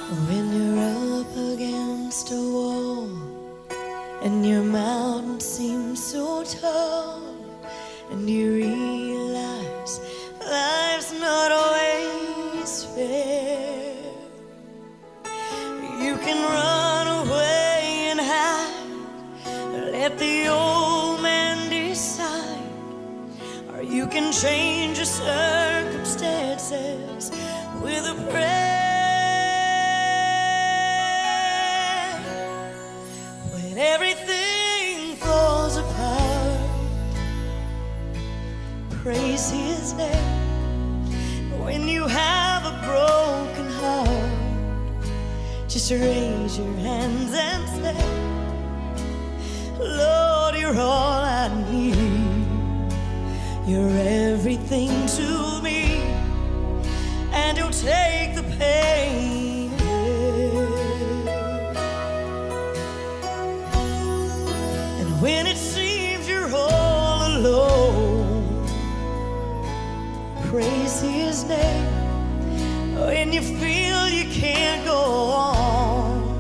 When you're up against a wall and your mountain seems so tall, and you realize life's not always fair, you can run away and hide, let the old man decide, or you can change your circumstances with a prayer. When everything falls apart, praise His name. When you have a broken heart, just raise your hands and say, Lord, you're all I need. You're everything to me, and you'll take the pain away. And when it seems you're all alone, praise His name. When you feel you can't go on,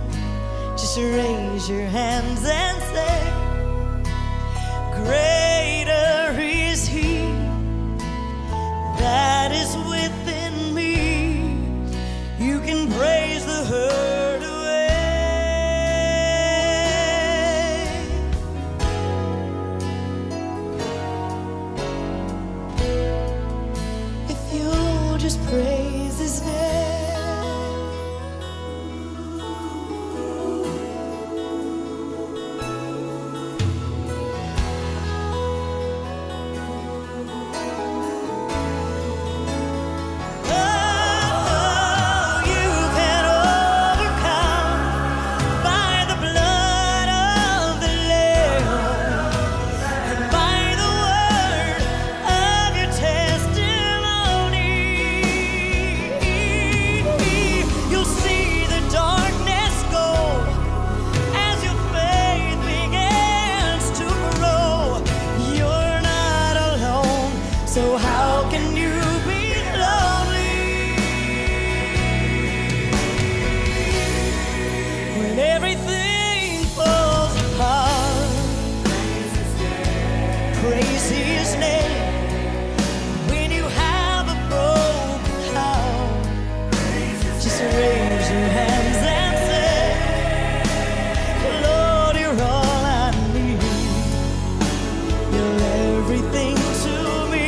just raise your hands and say, greater is He that is within me. You can praise the hurt away. If you'll just praise His name. So how can you be lonely when everything falls apart? Praise His name. When you have a broken heart, just raise your hands and say, Lord, you're all I need. You're everything to me.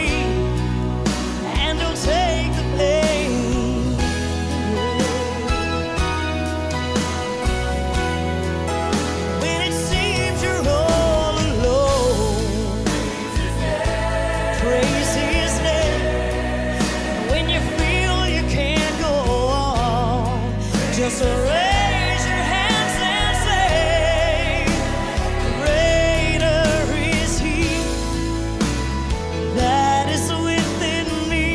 Just raise your hands and say, greater is He that is within me.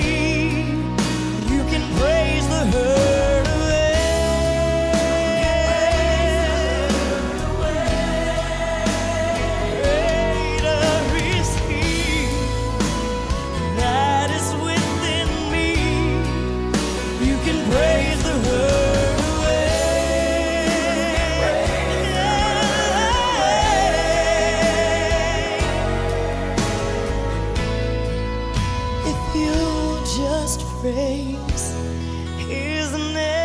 You can praise the hurt away. Greater is He that is within me. You can praise the hurt. Just praise His name.